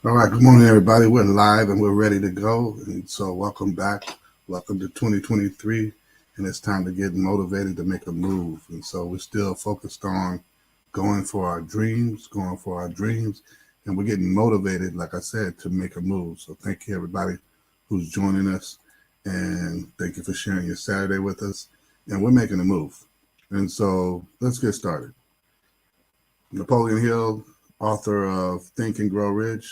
All right, good morning, everybody. We're live and we're ready to go. And so, welcome back. Welcome to 2023. And it's time to get motivated to make a move. And so, we're still focused on going for our dreams, And we're getting motivated, like I said, to make a move. So, thank you, everybody who's joining us. And thank you for sharing your Saturday with us. And we're making a move. And so, let's get started. Napoleon Hill, author of Think and Grow Rich,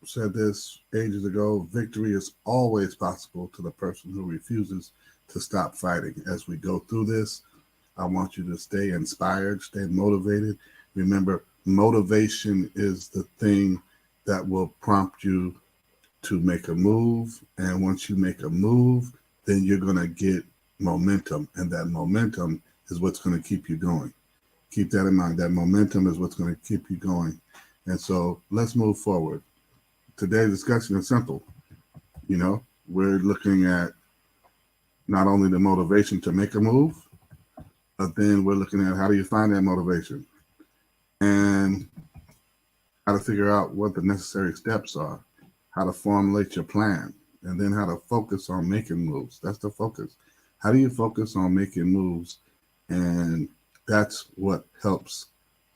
said this ages ago: victory is always possible to the person who refuses to stop fighting. As we go through this, I want you to stay inspired, stay motivated. Remember, motivation is the thing that will prompt you to make a move. And once you make a move, then you're going to get momentum. And that momentum is what's going to keep you going. Keep that in mind. That momentum is what's going to keep you going. And so let's move forward. Today's discussion is simple. We're looking at not only the motivation to make a move, but then we're looking at how do you find that motivation and how to figure out what the necessary steps are, how to formulate your plan, and then how to focus on making moves. That's the focus. How do you focus on making moves? And that's what helps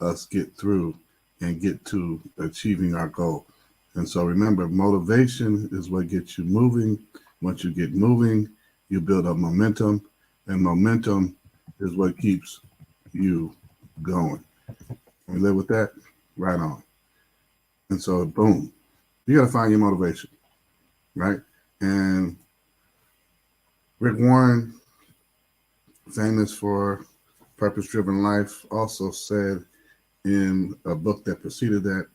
us get through and get to achieving our goal. And so remember, motivation is what gets you moving. Once you get moving, you build up momentum, and momentum is what keeps you going. We live with that, right on. And so, boom, you got to find your motivation, right? And Rick Warren, famous for Purpose-Driven Life, also said in a book that preceded that,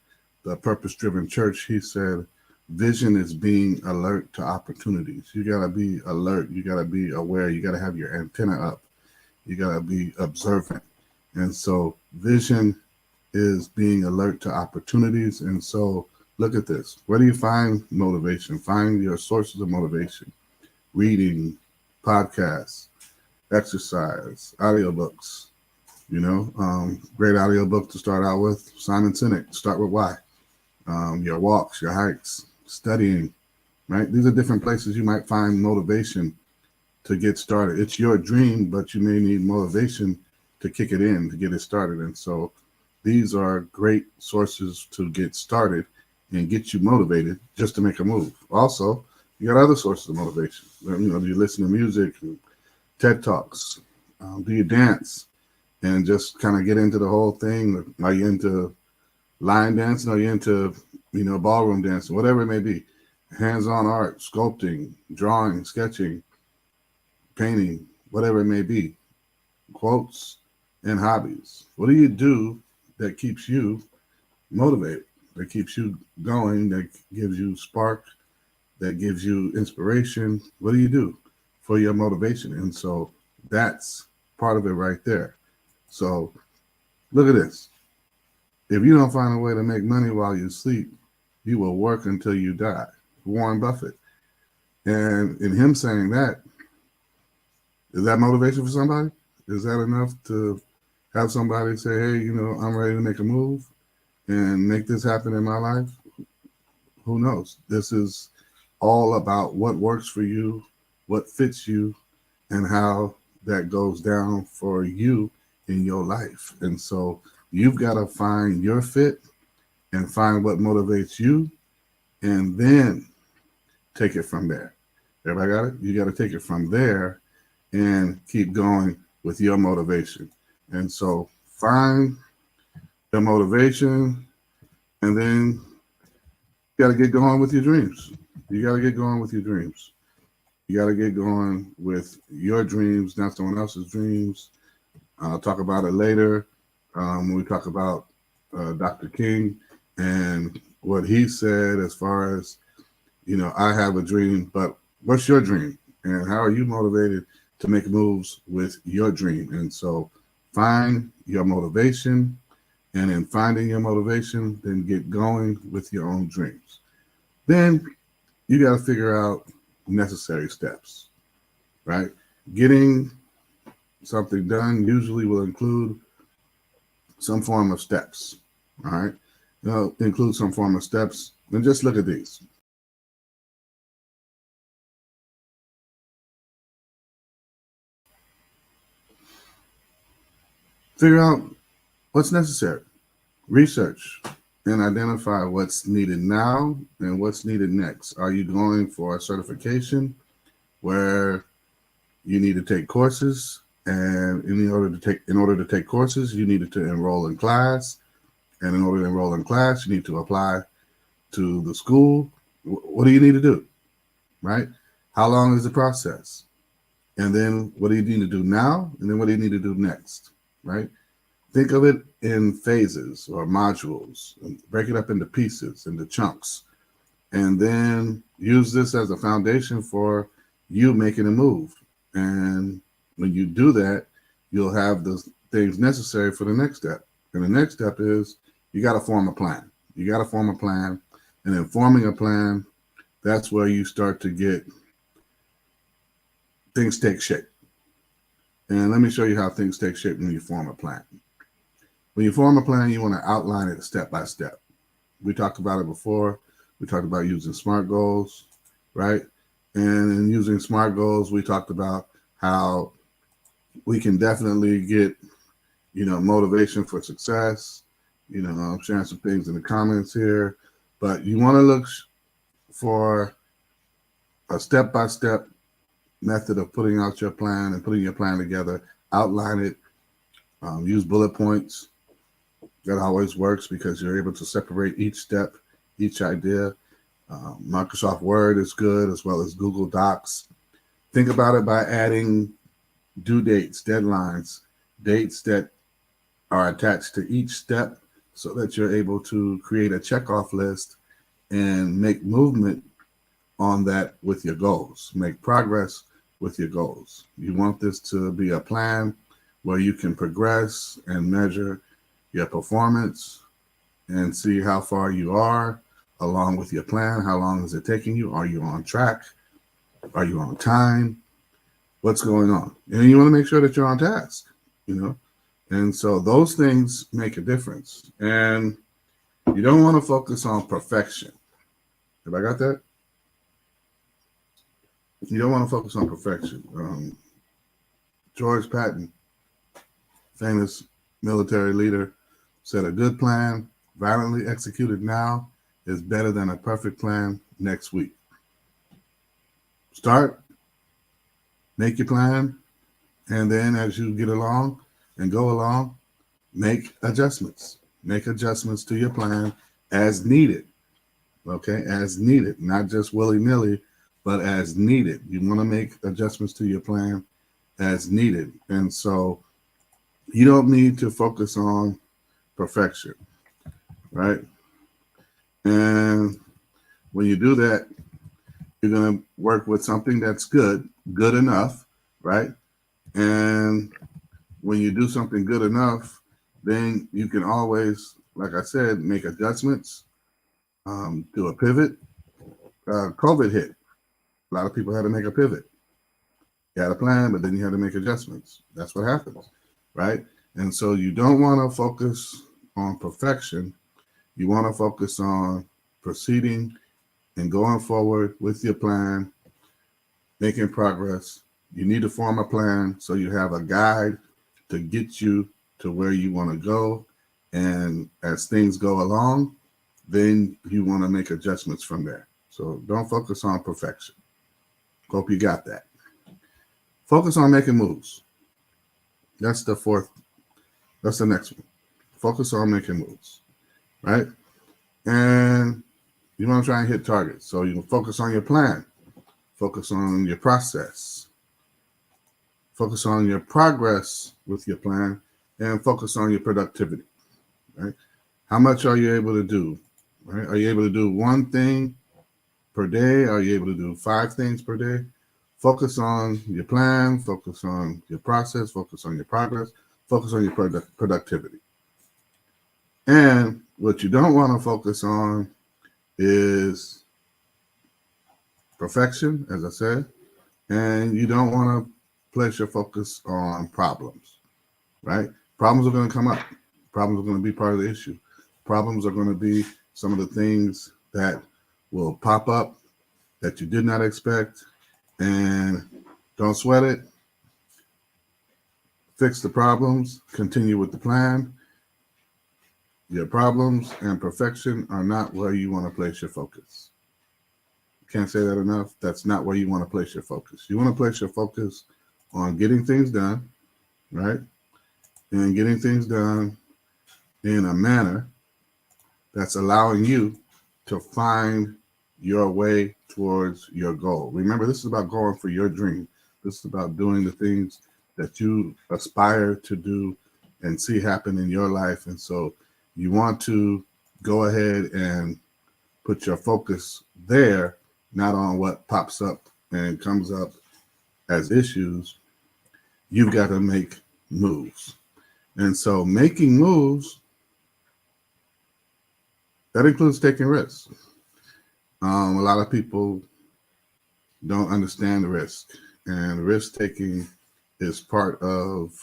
The Purpose-Driven Church, he said, vision is being alert to opportunities. You got to be alert. You got to be aware. You got to have your antenna up. You got to be observant. And so vision is being alert to opportunities. And so look at this. Where do you find motivation? Find your sources of motivation. Reading, podcasts, exercise, audiobooks. Great audiobook to start out with. Simon Sinek, Start With Why. Your walks, your hikes, studying, right? These are different places you might find motivation to get started. It's your dream, but you may need motivation to kick it in, to get it started. And so these are great sources to get started and get you motivated just to make a move. Also, you got other sources of motivation. Do you listen to music, TED Talks? Do you dance and just kind of get into the whole thing? Are you into line dancing? Are you into, ballroom dancing? Whatever it may be. Hands-on art, sculpting, drawing, sketching, painting, whatever it may be. Quotes and hobbies. What do you do that keeps you motivated, that keeps you going, that gives you spark, that gives you inspiration? What do you do for your motivation? And so that's part of it right there. So look at this. If you don't find a way to make money while you sleep, you will work until you die. Warren Buffett. And in him saying that, is that motivation for somebody? Is that enough to have somebody say, hey, I'm ready to make a move and make this happen in my life? Who knows? This is all about what works for you, what fits you, and how that goes down for you in your life. And so you've got to find your fit and find what motivates you, and then take it from there. Everybody got it? You got to take it from there and keep going with your motivation. And so find the motivation, and then you got to get going with your dreams. You got to get going with your dreams. You got to get going with your dreams, not someone else's dreams. I'll talk about it later when we talk about Dr. King and what he said as far as, I have a dream, but what's your dream? And how are you motivated to make moves with your dream? And so find your motivation, and in finding your motivation, then get going with your own dreams. Then you got to figure out necessary steps, right? Getting something done usually will include some form of steps, all right? Include some form of steps And just look at these. Figure out what's necessary. Research and identify what's needed now and what's needed next. Are you going for a certification where you need to take courses, and in order to take courses, you needed to enroll in class, and in order to enroll in class, you need to apply to the school? What do you need to do, right? How long is the process? And then what do you need to do now? And then what do you need to do next, right? Think of it in phases or modules, and break it up into pieces, into chunks, and then use this as a foundation for you making a move. And when you do that, you'll have the things necessary for the next step. And the next step is you got to form a plan. You got to form a plan. And in forming a plan, that's where you start to get things take shape. And let me show you how things take shape when you form a plan. When you form a plan, you want to outline it step by step. We talked about it before. We talked about using SMART goals, right? And in using SMART goals, we talked about how we can definitely get, motivation for success. I'm sharing some things in the comments here, but you want to look for a step-by-step method of putting out your plan and putting your plan together. Outline it. Use bullet points. That always works because you're able to separate each step, each idea. Microsoft Word is good, as well as Google Docs. Think about it by adding due dates, deadlines, dates that are attached to each step so that you're able to create a checkoff list and make movement on that with your goals, make progress with your goals. You want this to be a plan where you can progress and measure your performance and see how far you are along with your plan. How long is it taking you? Are you on track? Are you on time? What's going on? And you want to make sure that you're on task, And so those things make a difference. And you don't want to focus on perfection. Have I got that? You don't want to focus on perfection. George Patton, famous military leader, said a good plan, violently executed now, is better than a perfect plan next week. Start, make your plan, and then as you get along and go along, make adjustments. Make adjustments to your plan as needed, okay? As needed, not just willy-nilly, but as needed. You want to make adjustments to your plan as needed. And so you don't need to focus on perfection, right? And when you do that, you're going to work with something that's good enough, right? And when you do something good enough, then you can always, like I said, make adjustments, do a pivot. COVID hit. A lot of people had to make a pivot. You had a plan, but then you had to make adjustments. That's what happens, right? And so you don't want to focus on perfection. You want to focus on proceeding and going forward with your plan, making progress. You need to form a plan so you have a guide to get you to where you want to go. And as things go along, then you want to make adjustments from there. So don't focus on perfection. Hope you got that. Focus on making moves. That's the fourth. That's the next one. Focus on making moves, right? And you want to try and hit targets. So you focus on your plan. Focus on your process. Focus on your progress with your plan, and focus on your productivity, right? How much are you able to do, right? Are you able to do one thing per day? Are you able to do 5 things per day? Focus on your plan, focus on your process, focus on your progress, focus on your productivity. And what you don't want to focus on is perfection, as I said, and you don't want to place your focus on problems, right? Problems are going to come up. Problems are going to be part of the issue. Problems are going to be some of the things that will pop up that you did not expect. And don't sweat it. Fix the problems. Continue with the plan. Your problems and perfection are not where you want to place your focus. Can't say that enough. That's not where you want to place your focus. You want to place your focus on getting things done, right? And getting things done in a manner that's allowing you to find your way towards your goal. Remember, this is about going for your dream. This is about doing the things that you aspire to do and see happen in your life. And so you want to go ahead and put your focus there, not on what pops up and comes up as issues. You've got to make moves. And so making moves, that includes taking risks. A lot of people don't understand risk, and risk taking is part of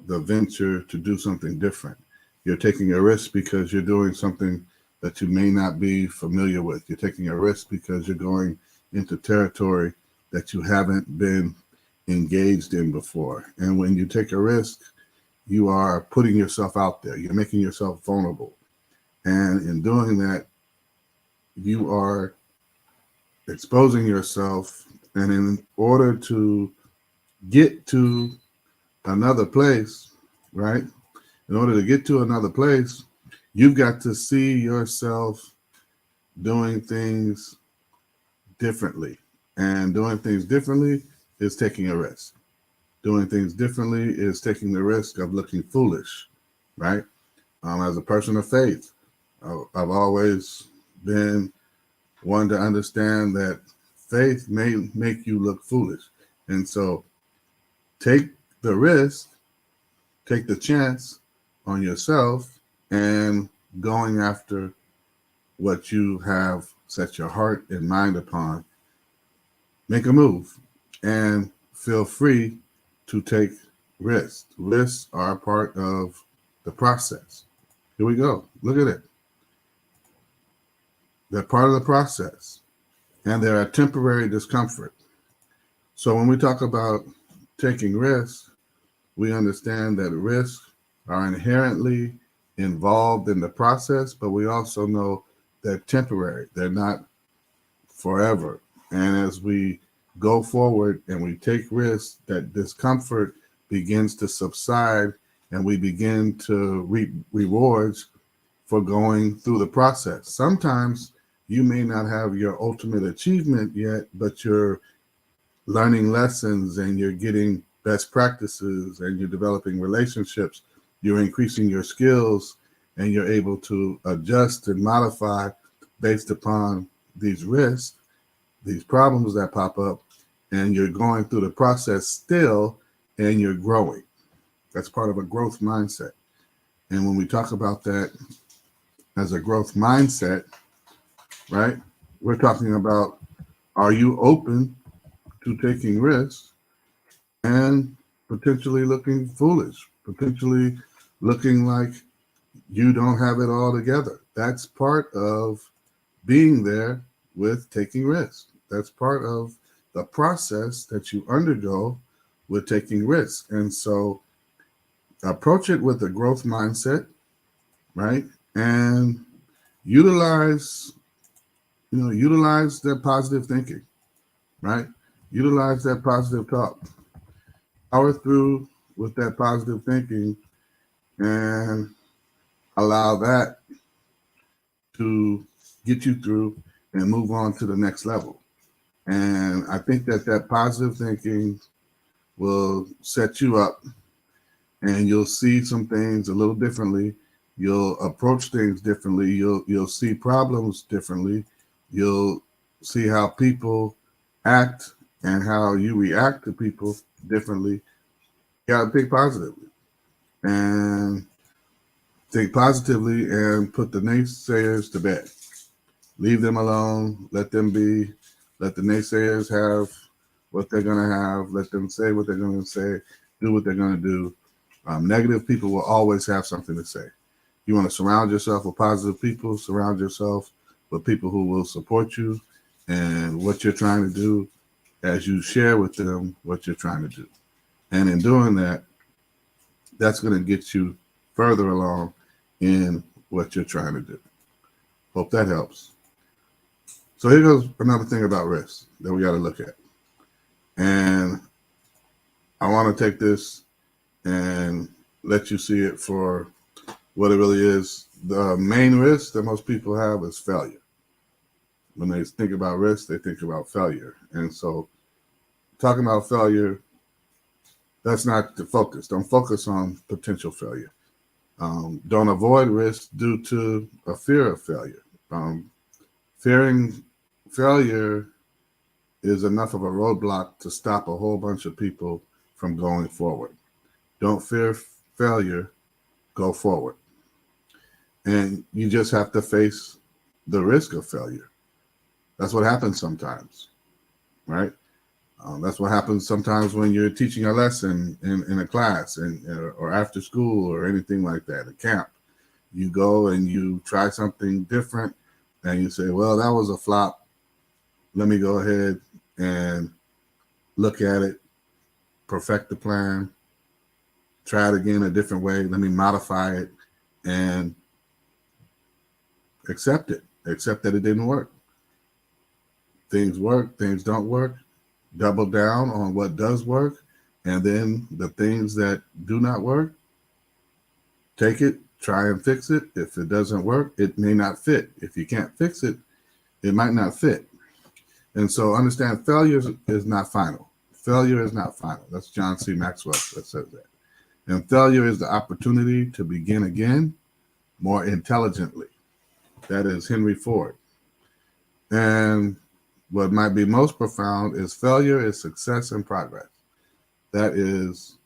the venture to do something different. You're taking a risk because you're doing something that you may not be familiar with. You're taking a risk because you're going into territory that you haven't been engaged in before. And when you take a risk, you are putting yourself out there. You're making yourself vulnerable. And in doing that, you are exposing yourself. And in order to get to another place, right? In order to get to another place, you've got to see yourself doing things differently. And doing things differently is taking a risk. Doing things differently is taking the risk of looking foolish, right? As a person of faith, I've always been one to understand that faith may make you look foolish. And so take the risk, take the chance on yourself and going after what you have set your heart and mind upon. Make a move and feel free to take risks. Risks are a part of the process. Here we go. Look at it. They're part of the process, and they're a temporary discomfort. So when we talk about taking risks, we understand that risks are inherently involved in the process, but we also know they're temporary. They're not forever. And as we go forward and we take risks, that discomfort begins to subside and we begin to reap rewards for going through the process. Sometimes you may not have your ultimate achievement yet, but you're learning lessons and you're getting best practices and you're developing relationships. You're increasing your skills and you're able to adjust and modify based upon these risks, these problems that pop up, and you're going through the process still and you're growing. That's part of a growth mindset. And when we talk about that as a growth mindset, right, we're talking about, are you open to taking risks and potentially looking foolish, potentially looking like you don't have it all together? That's part of being there with taking risks. That's part of the process that you undergo with taking risks. And so approach it with a growth mindset, right? And utilize that positive thinking, right? Utilize that positive talk. Power through with that positive thinking and allow that to get you through and move on to the next level. And I think that positive thinking will set you up and you'll see some things a little differently. You'll approach things differently. You'll see problems differently. You'll see how people act and how you react to people differently. You gotta think positively and put the naysayers to bed. Leave them alone. Let them be. Let the naysayers have what they're gonna have. Let them say what they're gonna say. Do what they're gonna do. Negative people will always have something to say. You want to surround yourself with positive people. Surround yourself but people who will support you and what you're trying to do as you share with them what you're trying to do. And in doing that, that's going to get you further along in what you're trying to do. Hope that helps. So here goes another thing about risk that we got to look at. And I want to take this and let you see it for what it really is. The main risk that most people have is failure. When they think about risk, they think about failure. And so talking about failure, that's not the focus. Don't focus on potential failure. Don't avoid risk due to a fear of failure. Fearing failure is enough of a roadblock to stop a whole bunch of people from going forward. Don't fear failure, go forward. And you just have to face the risk of failure. That's what happens sometimes, right? That's what happens sometimes when you're teaching a lesson in a class or after school or anything like that, a camp. You go and you try something different and you say, well, that was a flop. Let me go ahead and look at it, perfect the plan, try it again a different way. Let me modify it and accept it. Accept that it didn't work. Things work, things don't work. Double down on what does work. And then the things that do not work, take it, try and fix it. If it doesn't work, it may not fit. If you can't fix it, it might not fit. And so understand failure is not final. Failure is not final. That's John C. Maxwell that says that. And failure is the opportunity to begin again more intelligently. That is Henry Ford. And what might be most profound is failure is success and progress. That is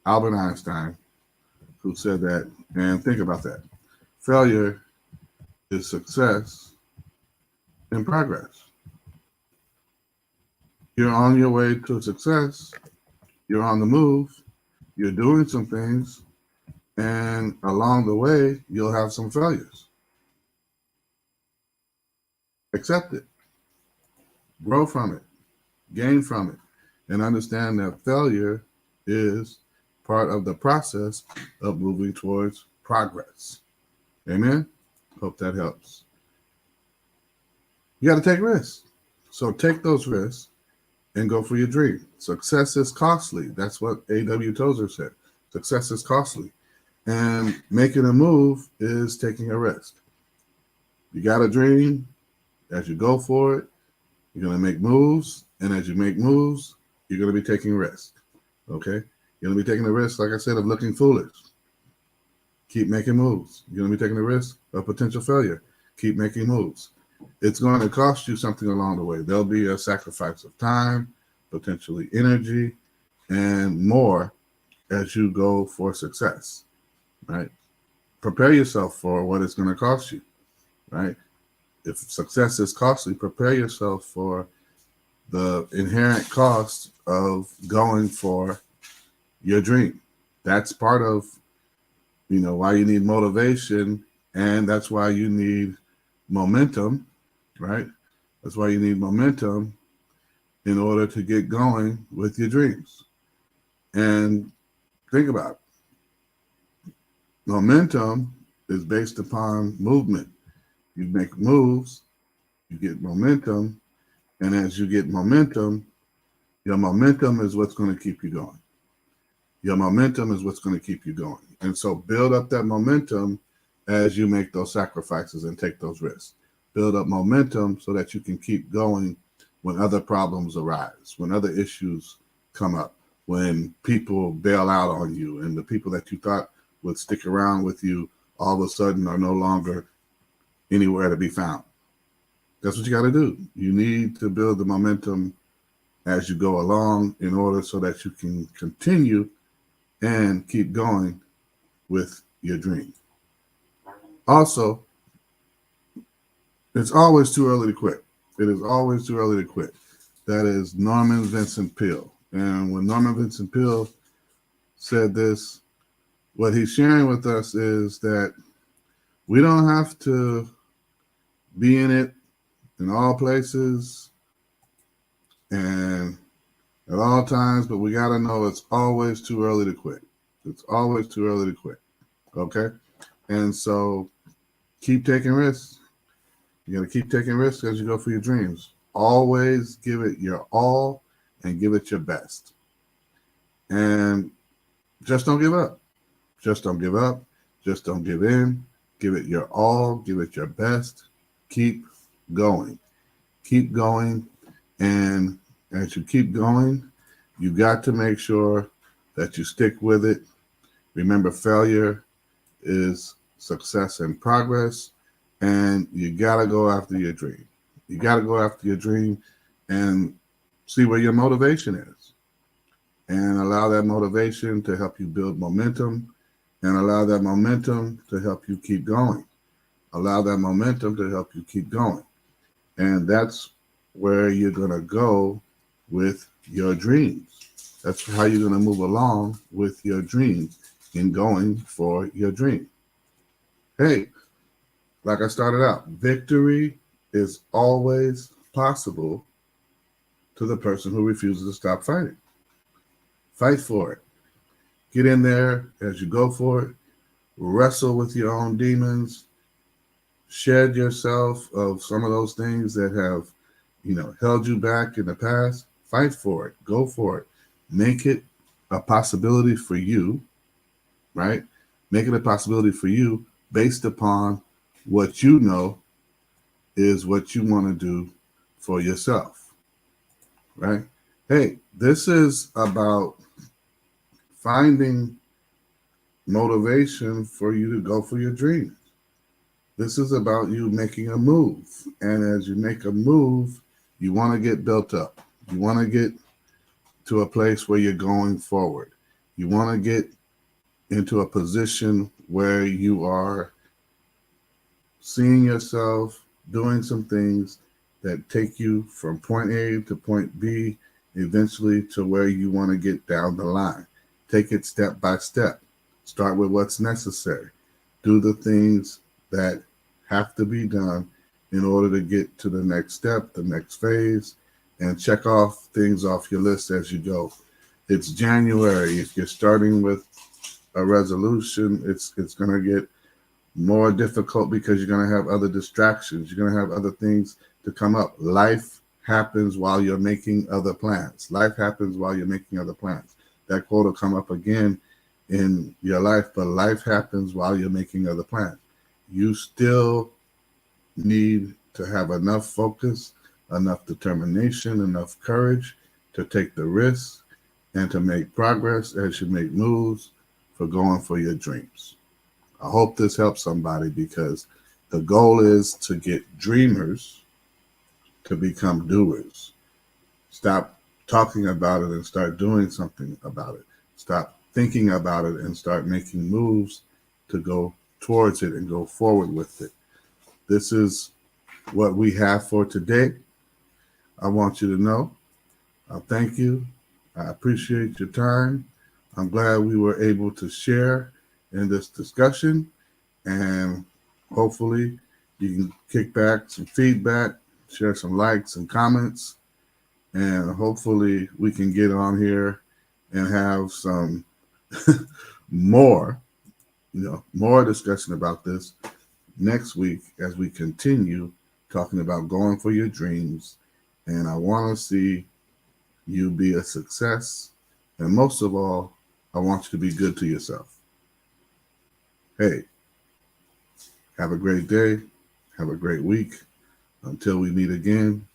Albert Einstein who said that. And think about that. Failure is success and progress. You're on your way to success. You're on the move. You're doing some things. And along the way, you'll have some failures. Accept it. Grow from it. Gain from it. And understand that failure is part of the process of moving towards progress. Amen? Hope that helps. You got to take risks. So take those risks and go for your dream. Success is costly. That's what A.W. Tozer said. Success is costly. And making a move is taking a risk. You got a dream. As you go for it, you're going to make moves. And as you make moves, you're going to be taking risks. Okay? You're going to be taking the risk, like I said, of looking foolish. Keep making moves. You're going to be taking the risk of potential failure. Keep making moves. It's going to cost you something along the way. There'll be a sacrifice of time, potentially energy, and more as you go for success, right? Prepare yourself for what it's going to cost you, right? If success is costly, prepare yourself for the inherent cost of going for your dream. That's part of, why you need motivation, and that's why you need momentum, right? That's why you need momentum in order to get going with your dreams. And think about it. Momentum is based upon movement. You make moves, you get momentum, and as you get momentum, your momentum is what's going to keep you going. Your momentum is what's going to keep you going. And so build up that momentum as you make those sacrifices and take those risks. Build up momentum so that you can keep going when other problems arise, when other issues come up, when people bail out on you and the people that you thought would stick around with you all of a sudden are no longer anywhere to be found. That's what you got to do. You need to build the momentum as you go along in order so that you can continue and keep going with your dream. Also, it's always too early to quit. It is always too early to quit. That is Norman Vincent Peale. And when Norman Vincent Peale said this, what he's sharing with us is that we don't have to be in it in all places and at all times, but we got to know it's always too early to quit. It's always too early to quit. Okay? And so keep taking risks. You got to keep taking risks as you go for your dreams. Always give it your all and give it your best. And just don't give up. Just don't give up. Just don't give in. Give it your all. Give it your best. Keep going. Keep going. And as you keep going, you got to make sure that you stick with it. Remember, failure is success in progress, and you got to go after your dream. You got to go after your dream and see where your motivation is, and allow that motivation to help you build momentum, and allow that momentum to help you keep going. Allow that momentum to help you keep going. And that's where you're going to go with your dreams. That's how you're going to move along with your dreams in going for your dream. Hey, like I started out, victory is always possible to the person who refuses to stop fighting. Fight for it. Get in there as you go for it. Wrestle with your own demons. Shed yourself of some of those things that have, held you back in the past. Fight for it. Go for it. Make it a possibility for you, right? Make it a possibility for you based upon what you know is what you want to do for yourself, right? Hey, this is about finding motivation for you to go for your dreams. This is about you making a move. And as you make a move, you want to get built up. You want to get to a place where you're going forward. You want to get into a position where you are seeing yourself doing some things that take you from point A to point B, eventually to where you want to get down the line. Take it step by step. Start with what's necessary. Do the things that have to be done in order to get to the next step, the next phase, and check off things off your list as you go. It's January. If you're starting with a resolution, it's going to get more difficult because you're going to have other distractions. You're going to have other things to come up. Life happens while you're making other plans. Life happens while you're making other plans. That quote will come up again in your life, but life happens while you're making other plans. You still need to have enough focus, enough determination, enough courage to take the risks and to make progress as you make moves for going for your dreams. I hope this helps somebody because the goal is to get dreamers to become doers. Stop talking about it and start doing something about it. Stop thinking about it and start making moves to go towards it and go forward with it. This is what we have for today. I want you to know. I thank you. I appreciate your time. I'm glad we were able to share in this discussion, and hopefully you can kick back some feedback, share some likes and comments, and hopefully we can get on here and have some more discussion about this next week as we continue talking about going for your dreams. And I want to see you be a success. And most of all, I want you to be good to yourself. Hey, have a great day. Have a great week. Until we meet again,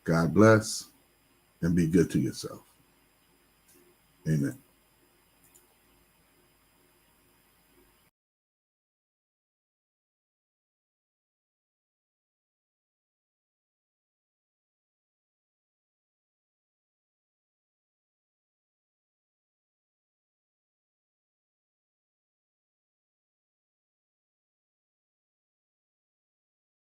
God bless and be good to yourself. Amen.